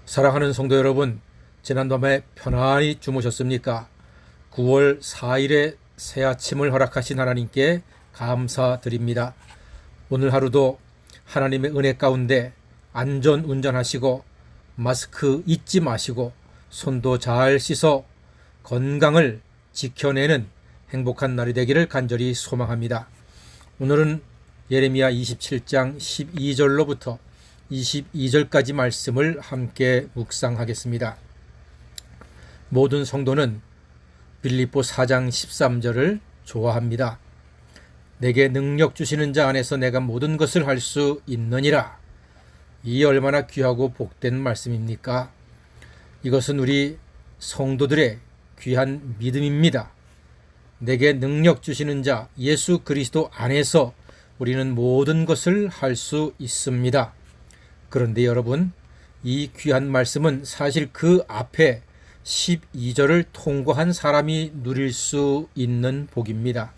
사랑하는 성도 여러분, 지난밤에 편안히 주무셨습니까? 9월 4일에 새 아침을 허락하신 하나님께 감사드립니다. 오늘 하루도 하나님의 은혜 가운데 안전 운전하시고 마스크 잊지 마시고 손도 잘 씻어 건강을 지켜내는 행복한 날이 되기를 간절히 소망합니다. 오늘은 예레미야 27장 12절로부터 22절까지 말씀을 함께 묵상하겠습니다. 모든 성도는 빌립보 4장 13절을 좋아합니다. 내게 능력 주시는 자 안에서 내가 모든 것을 할 수 있느니라. 이 얼마나 귀하고 복된 말씀입니까? 이것은 우리 성도들의 귀한 믿음입니다. 내게 능력 주시는 자 예수 그리스도 안에서 우리는 모든 것을 할 수 있습니다. 그런데 여러분, 이 귀한 말씀은 사실 그 앞에 12절을 통과한 사람이 누릴 수 있는 복입니다.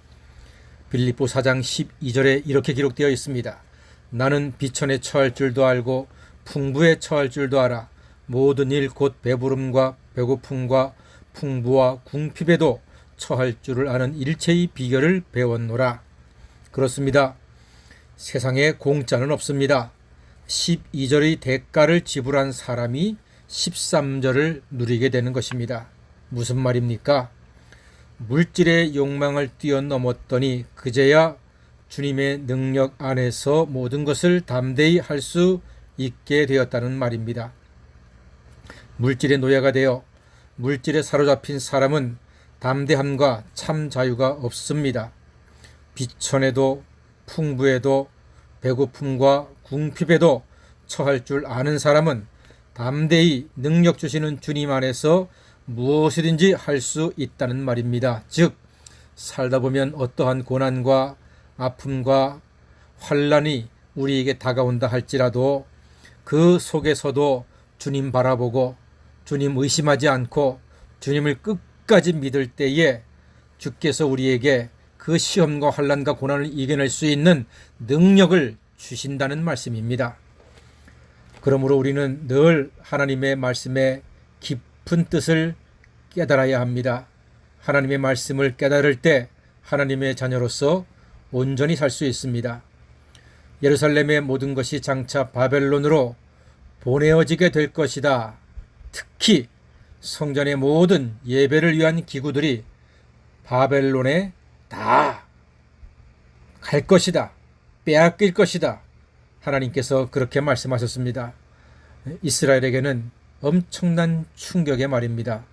빌립보 4장 12절에 이렇게 기록되어 있습니다. 나는 비천에 처할 줄도 알고 풍부에 처할 줄도 알아. 모든 일 곧 배부름과 배고픔과 풍부와 궁핍에도 처할 줄을 아는 일체의 비결을 배웠노라. 그렇습니다. 세상에 공짜는 없습니다. 12절의 대가를 지불한 사람이 13절을 누리게 되는 것입니다. 무슨 말입니까? 물질의 욕망을 뛰어넘었더니 그제야 주님의 능력 안에서 모든 것을 담대히 할 수 있게 되었다는 말입니다. 물질의 노예가 되어 물질에 사로잡힌 사람은 담대함과 참 자유가 없습니다. 비천에도 풍부에도 배고픔과 궁핍에도 처할 줄 아는 사람은 담대히 능력 주시는 주님 안에서 무엇이든지 할 수 있다는 말입니다. 즉, 살다 보면 어떠한 고난과 아픔과 환난이 우리에게 다가온다 할지라도 그 속에서도 주님 바라보고 주님 의심하지 않고 주님을 끝까지 믿을 때에 주께서 우리에게 그 시험과 환난과 고난을 이겨낼 수 있는 능력을 주신다는 말씀입니다. 그러므로 우리는 늘 하나님의 말씀의 깊은 뜻을 깨달아야 합니다. 하나님의 말씀을 깨달을 때 하나님의 자녀로서 온전히 살 수 있습니다. 예루살렘의 모든 것이 장차 바벨론으로 보내어지게 될 것이다. 특히 성전의 모든 예배를 위한 기구들이 바벨론에 다 갈 것이다. 빼앗길 것이다. 하나님께서 그렇게 말씀하셨습니다. 이스라엘에게는 엄청난 충격의 말입니다.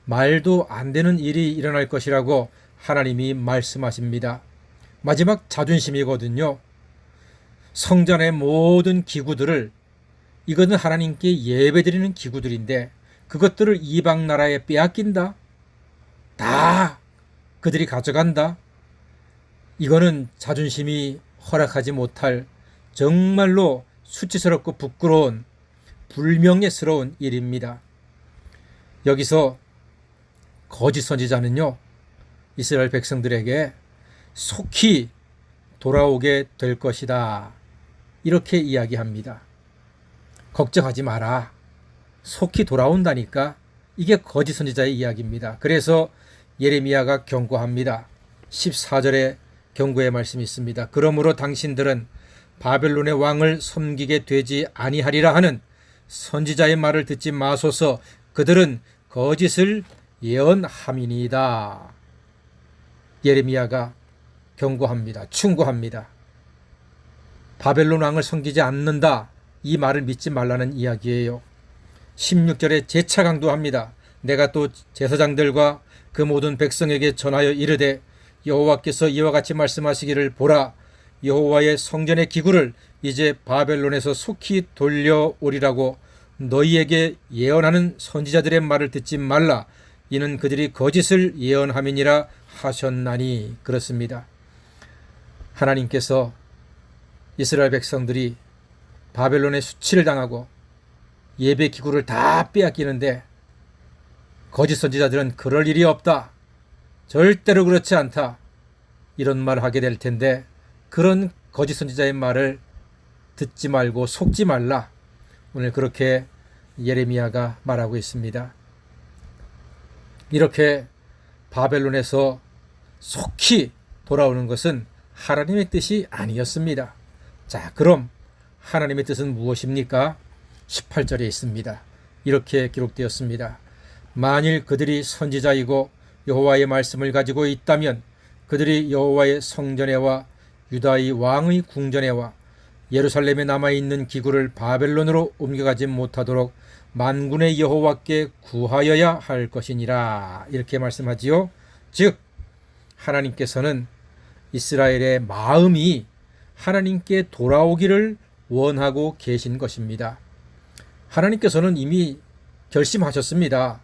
말도 안 되는 일이 일어날 것이라고 하나님이 말씀하십니다. 마지막 자존심이거든요. 성전의 모든 기구들을, 이거는 하나님께 예배드리는 기구들인데 그것들을 이방 나라에 빼앗긴다? 다 그들이 가져간다? 이거는 자존심이 허락하지 못할 정말로 수치스럽고 부끄러운 불명예스러운 일입니다. 여기서 거짓 선지자는요, 이스라엘 백성들에게 속히 돌아오게 될 것이다. 이렇게 이야기합니다. 걱정하지 마라. 속히 돌아온다니까. 이게 거짓 선지자의 이야기입니다. 그래서 예레미야가 경고합니다. 14절에 경고의 말씀이 있습니다. 그러므로 당신들은 바벨론의 왕을 섬기게 되지 아니하리라 하는 선지자의 말을 듣지 마소서. 그들은 거짓을 예언함이니이다. 예레미야가 경고합니다. 충고합니다. 바벨론 왕을 섬기지 않는다. 이 말을 믿지 말라는 이야기예요. 16절에 재차 강조합니다. 내가 또 제사장들과 그 모든 백성에게 전하여 이르되 여호와께서 이와 같이 말씀하시기를 보라, 여호와의 성전의 기구를 이제 바벨론에서 속히 돌려오리라고 너희에게 예언하는 선지자들의 말을 듣지 말라. 이는 그들이 거짓을 예언함이니라 하셨나니. 그렇습니다. 하나님께서 이스라엘 백성들이 바벨론의 수치를 당하고 예배 기구를 다 빼앗기는데 거짓 선지자들은 그럴 일이 없다. 절대로 그렇지 않다. 이런 말을 하게 될 텐데 그런 거짓 선지자의 말을 듣지 말고 속지 말라. 오늘 그렇게 예레미야가 말하고 있습니다. 이렇게 바벨론에서 속히 돌아오는 것은 하나님의 뜻이 아니었습니다. 자, 그럼 하나님의 뜻은 무엇입니까? 18절에 있습니다. 이렇게 기록되었습니다. 만일 그들이 선지자이고 여호와의 말씀을 가지고 있다면 그들이 여호와의 성전에와 유다의 왕의 궁전에와 예루살렘에 남아있는 기구를 바벨론으로 옮겨가지 못하도록 만군의 여호와께 구하여야 할 것이니라. 이렇게 말씀하지요. 즉 하나님께서는 이스라엘의 마음이 하나님께 돌아오기를 원하고 계신 것입니다. 하나님께서는 이미 결심하셨습니다.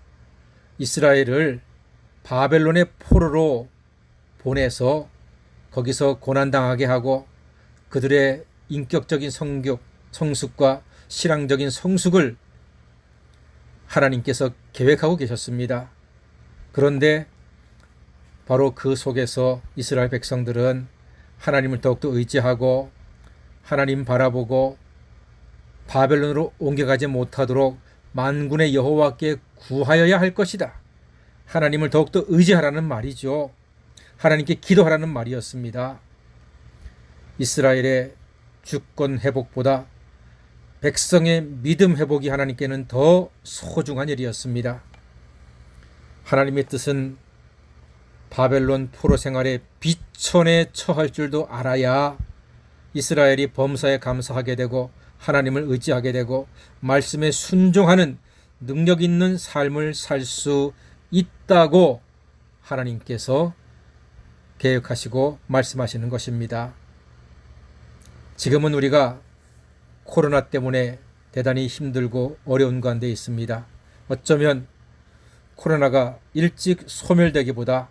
이스라엘을 바벨론의 포로로 보내서 거기서 고난당하게 하고 그들의 인격적인 성숙과 신앙적인 성숙을 하나님께서 계획하고 계셨습니다. 그런데 바로 그 속에서 이스라엘 백성들은 하나님을 더욱더 의지하고 하나님 바라보고 바벨론으로 옮겨가지 못하도록 만군의 여호와께 구하여야 할 것이다. 하나님을 더욱더 의지하라는 말이죠. 하나님께 기도하라는 말이었습니다. 이스라엘의 주권 회복보다 백성의 믿음 회복이 하나님께는 더 소중한 일이었습니다. 하나님의 뜻은 바벨론 포로 생활에 비천에 처할 줄도 알아야 이스라엘이 범사에 감사하게 되고 하나님을 의지하게 되고 말씀에 순종하는 능력 있는 삶을 살 수 있다고 하나님께서 계획하시고 말씀하시는 것입니다. 지금은 우리가 코로나 때문에 대단히 힘들고 어려운 가운데 있습니다. 어쩌면 코로나가 일찍 소멸되기보다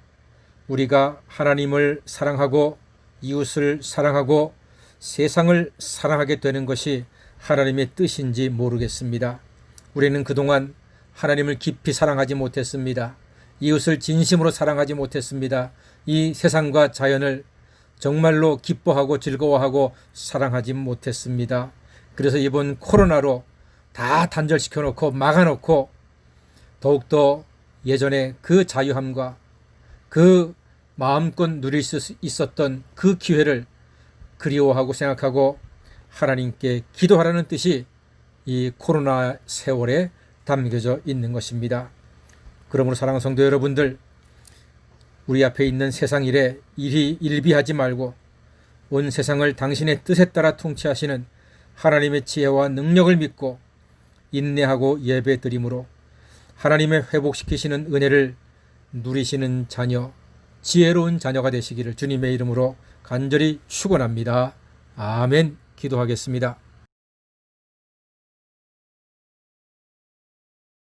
우리가 하나님을 사랑하고 이웃을 사랑하고 세상을 사랑하게 되는 것이 하나님의 뜻인지 모르겠습니다. 우리는 그동안 하나님을 깊이 사랑하지 못했습니다. 이웃을 진심으로 사랑하지 못했습니다. 이 세상과 자연을 정말로 기뻐하고 즐거워하고 사랑하지 못했습니다. 그래서 이번 코로나로 다 단절시켜 놓고 막아놓고 더욱더 예전에 그 자유함과 그 마음껏 누릴 수 있었던 그 기회를 그리워하고 생각하고 하나님께 기도하라는 뜻이 이 코로나 세월에 담겨져 있는 것입니다. 그러므로 사랑하는 성도 여러분들, 우리 앞에 있는 세상 일에 일비하지 말고 온 세상을 당신의 뜻에 따라 통치하시는 하나님의 지혜와 능력을 믿고 인내하고 예배드림으로 하나님의 회복시키시는 은혜를 누리시는 자녀, 지혜로운 자녀가 되시기를 주님의 이름으로 간절히 축원합니다. 아멘. 기도하겠습니다.